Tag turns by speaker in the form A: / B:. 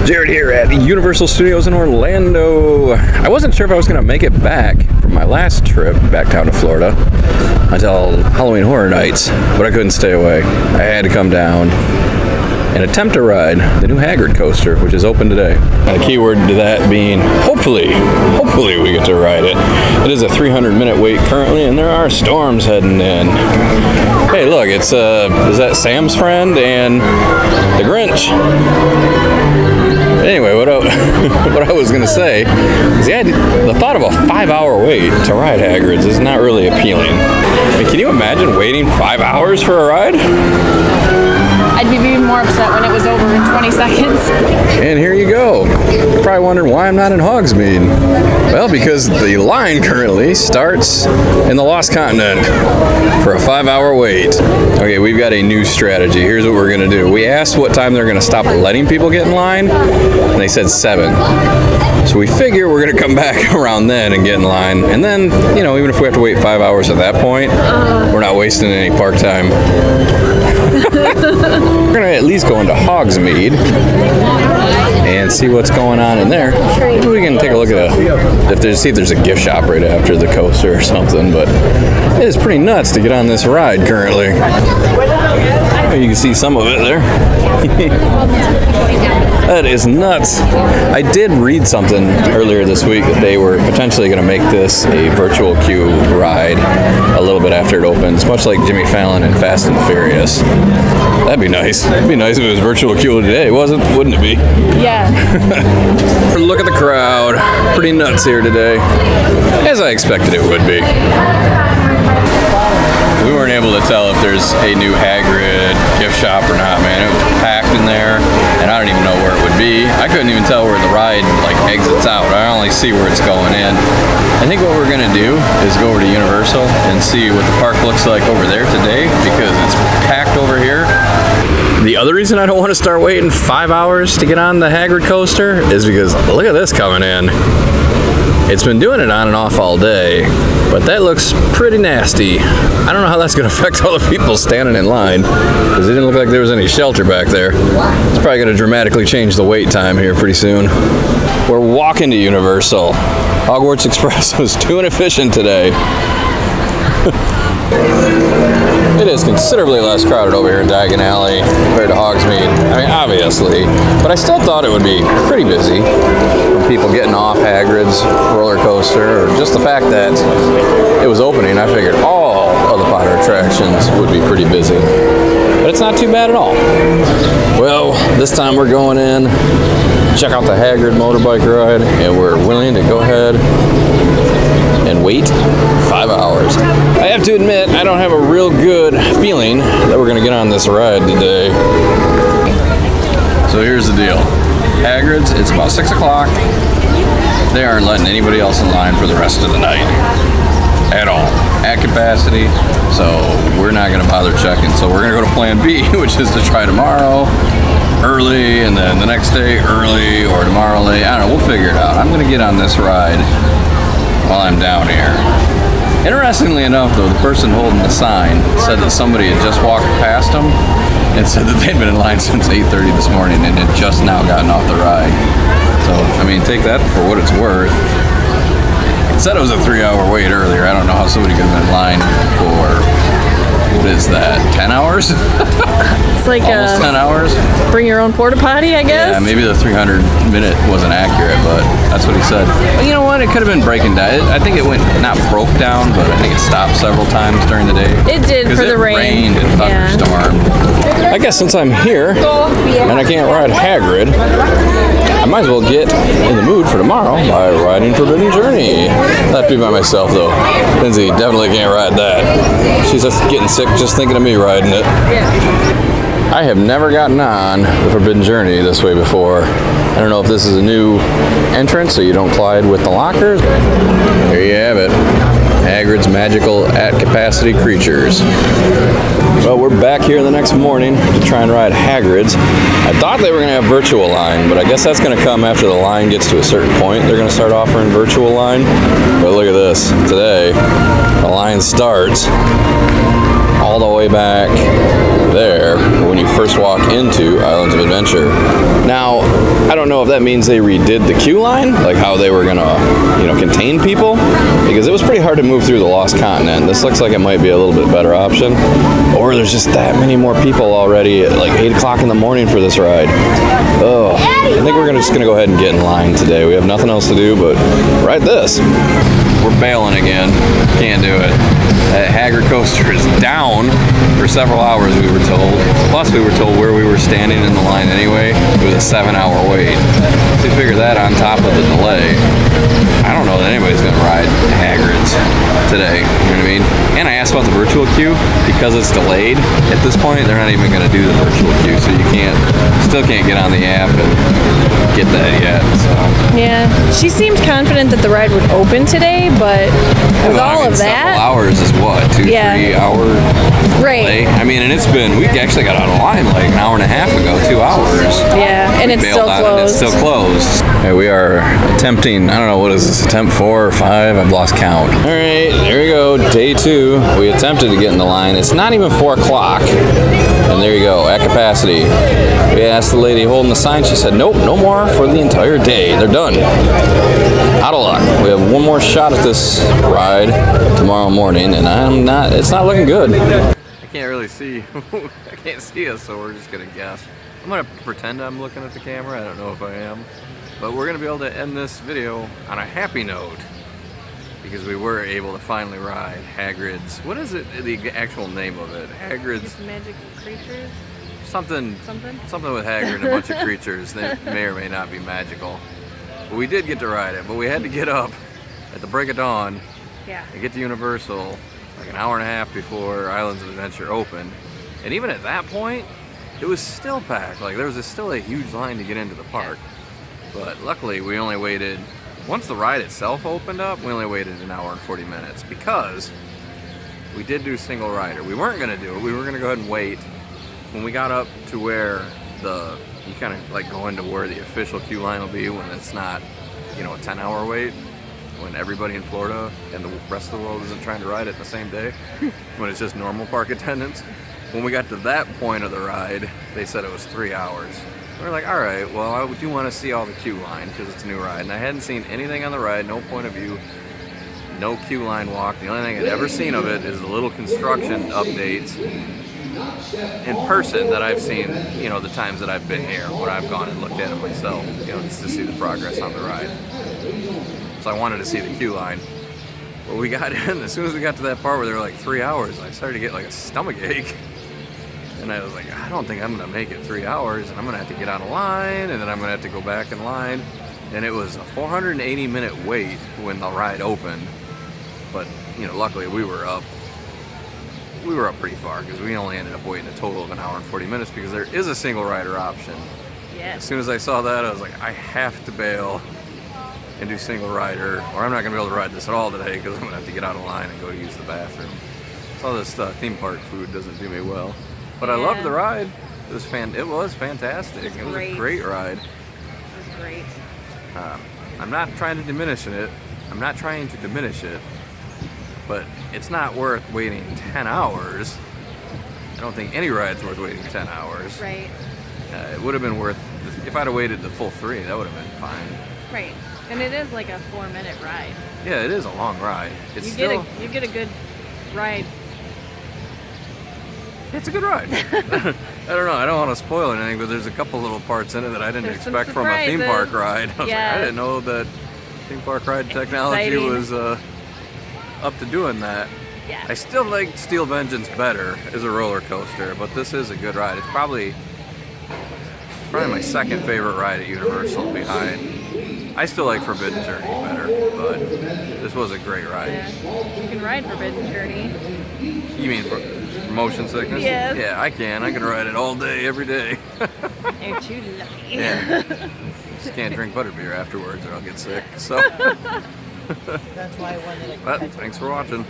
A: Jared here at Universal Studios in Orlando. I wasn't sure if I was going to make it back from my last trip back down to Florida until Halloween Horror Nights, but I couldn't stay away. I had to come down and attempt to ride the new Hagrid coaster, which is open today. And the key word to that being hopefully we get to ride it. It is a 300-minute wait currently, and there are storms heading in. Hey, look, it's is that Sam's friend and the Grinch? Anyway, what I was going to say is the thought of a 5-hour wait to ride Hagrid's is not really appealing. I mean, can you imagine waiting 5 hours for a ride?
B: I'd be even more upset when it was over in 20 seconds.
A: And here you go. You're probably wondering why I'm not in Hogsmeade. Well, because the line currently starts in the Lost Continent for a 5-hour wait. Okay, we've got a new strategy. Here's what we're going to do. We asked what time they're going to stop letting people get in line, and they said 7. So we figure we're going to come back around then and get in line. And then, you know, even if we have to wait 5 hours at that point, we're not wasting any park time. We're going to at least go into Hogsmeade and see what's going on in there. Maybe we can take a look at see if there's a gift shop right after the coaster or something, but it is pretty nuts to get on this ride currently. You can see some of it there. That is nuts. I did read something earlier this week that they were potentially going to make this a virtual queue ride a little bit after it opens, much like Jimmy Fallon and Fast and Furious. That'd be nice. It'd be nice if it was virtual queue today, wouldn't it be?
B: Yeah.
A: Look at the crowd. Pretty nuts here today, as I expected it would be. We weren't able to tell if there's a new Hagrid gift shop or not, man. It was packed in there, and I don't even know where it would be. I couldn't even tell where the ride exits out. I only see where it's going in. I think what we're gonna do is go over to Universal and see what the park looks like over there today, because it's packed over here. The other reason I don't want to start waiting 5 hours to get on the Hagrid coaster is because look at this coming in. It's been doing it on and off all day, but that looks pretty nasty. I don't know how that's going to affect all the people standing in line, because it didn't look like there was any shelter back there. It's probably going to dramatically change the wait time here pretty soon. We're walking to Universal. Hogwarts Express was too inefficient today. It is considerably less crowded over here in Diagon Alley compared to Hogsmeade. I mean, obviously, but I still thought it would be pretty busy. From people getting off Hagrid's roller coaster, or just the fact that it was opening, I figured all of the Potter attractions would be pretty busy. But it's not too bad at all. Well, this time we're going in, check out the Hagrid motorbike ride, and we're willing to go ahead and wait 5 hours. I have to admit, I don't have a real good feeling that we're going to get on this ride today. So here's the deal. Hagrid's, it's about 6 o'clock. They aren't letting anybody else in line for the rest of the night. At all. At capacity. So we're not going to bother checking. So we're going to go to plan B, which is to try tomorrow early, and then the next day early, or tomorrow late. I don't know. We'll figure it out. I'm going to get on this ride while I'm down here. Interestingly enough, though, the person holding the sign said that somebody had just walked past them and said that they'd been in line since 8:30 this morning and had just now gotten off the ride. So, I mean, take that for what it's worth. It said it was a 3-hour wait earlier. I don't know how somebody could have been in line for, what is that, 10 hours?
B: It's like
A: almost 10 hours.
B: Bring your own porta potty, I guess.
A: Yeah, maybe the 300-minute wasn't accurate, but that's what he said. But you know what? It could have been breaking down. I think it not broke down, but I think it stopped several times during the day.
B: It did for the rain.
A: Rained and thunderstormed. Yeah. I guess since I'm here and I can't ride Hagrid, I might as well get in the mood for tomorrow by riding Forbidden Journey. That'd be by myself, though. Lindsay definitely can't ride that. She's just getting sick just thinking of me riding it. I have never gotten on the Forbidden Journey this way before. I don't know if this is a new entrance so you don't collide with the lockers. There you have it. Hagrid's magical at-capacity creatures. Well, we're back here the next morning to try and ride Hagrid's. I thought they were going to have virtual line, but I guess that's going to come after the line gets to a certain point. They're going to start offering virtual line. But look at this. Today, the line starts all the way back there when you first walk into Islands of Adventure. Now, I don't know if that means they redid the queue line, like how they were gonna, contain people, because it was pretty hard to move through the Lost Continent. This looks like it might be a little bit better option, or there's just that many more people already at like 8 o'clock in the morning for this ride. Oh, I think we're just gonna go ahead and get in line today. We have nothing else to do but ride this. We're bailing again. Can't do it. That Hagrid coaster is down for several hours, we were told. Plus, we were told where we were standing in the line anyway. It was a 7-hour wait. So you figure that on top of the delay. I don't know that anybody's gonna ride Hagrid's today. You know what I mean? And I asked about the virtual queue because it's delayed. At this point, they're not even gonna do the virtual queue, so you still can't get on the app and get that yet. So.
B: Yeah, she seemed confident that the ride would open today, but with all of that,
A: several hours is what, 2-3 hour
B: right?
A: delay? I mean, and we actually got out of line like an hour and a half ago, 2 hours.
B: Yeah, and it's still closed.
A: And it's still closed. Hey, we are attempting. I don't know, what is this? Attempt 4 or 5? I've lost count. All right, there we go. Day 2. We attempted to get in the line. It's not even 4 o'clock. And there you go, at capacity. We asked the lady holding the sign. She said, nope, no more for the entire day. They're done. Out of luck. We have one more shot at this ride tomorrow morning, and it's not looking good. I can't really see. I can't see us, so we're just gonna guess. I'm gonna pretend I'm looking at the camera. I don't know if I am. But we're gonna be able to end this video on a happy note, because we were able to finally ride Hagrid's. What is it? The actual name of it? Hagrid's
B: magical creatures.
A: Something with Hagrid and a bunch of creatures. They may or may not be magical. But we did get to ride it. But we had to get up at the break of dawn and get to Universal like an hour and a half before Islands of Adventure opened. And even at that point, it was still packed. Like there was still a huge line to get into the park. But luckily, we only waited. Once the ride itself opened up, we only waited an hour and 40 minutes because we did do single rider. We weren't gonna do it. We were gonna go ahead and wait. When we got up to where you kind of like go into where the official queue line will be when it's not, a 10-hour wait, when everybody in Florida and the rest of the world isn't trying to ride it the same day, when it's just normal park attendance. When we got to that point of the ride, they said it was 3 hours. We were like, all right, well, I do want to see all the queue line because it's a new ride. And I hadn't seen anything on the ride, no point of view, no queue line walk. The only thing I'd ever seen of it is the little construction updates in person that I've seen, the times that I've been here, when I've gone and looked at it myself, just to see the progress on the ride. So I wanted to see the queue line. But we got in, as soon as we got to that part where they were like 3 hours, I started to get like a stomach ache. And I was like, I don't think I'm gonna make it 3 hours, and I'm gonna have to get on a line, and then I'm gonna have to go back in line. And it was a 480-minute wait when the ride opened. But, luckily we were up pretty far, because we only ended up waiting a total of an hour and 40 minutes because there is a single rider option.
B: Yeah.
A: As soon as I saw that, I was like, I have to bail and do single rider, or I'm not gonna be able to ride this at all today because I'm gonna have to get out of line and go use the bathroom. So this theme park food doesn't do me well. But I loved the ride. It was fantastic. It was a great ride.
B: It was great.
A: I'm not trying to diminish it. But it's not worth waiting 10 hours. I don't think any ride's worth waiting 10 hours.
B: Right.
A: It would have been worth, if I'd have waited the full 3, that would have been fine.
B: Right. And it is like a 4-minute ride.
A: Yeah, it is a long ride.
B: You get a good ride.
A: It's a good ride. I don't know. I don't want to spoil anything, but there's a couple little parts in it that I didn't expect from a theme park ride. I was like, I didn't know that theme park ride technology was up to doing that.
B: Yeah.
A: I still like Steel Vengeance better as a roller coaster, but this is a good ride. It's probably my second favorite ride at Universal behind. I still like Forbidden Journey better, but this was a great ride.
B: Yeah. You can ride Forbidden Journey.
A: You mean for motion sickness?
B: Yes.
A: Yeah, I can. I can ride it all day, every day.
B: You're too lucky.
A: Yeah. Just can't drink butterbeer afterwards or I'll get sick. So.
C: That's why I wanted to.
A: But thanks for watching.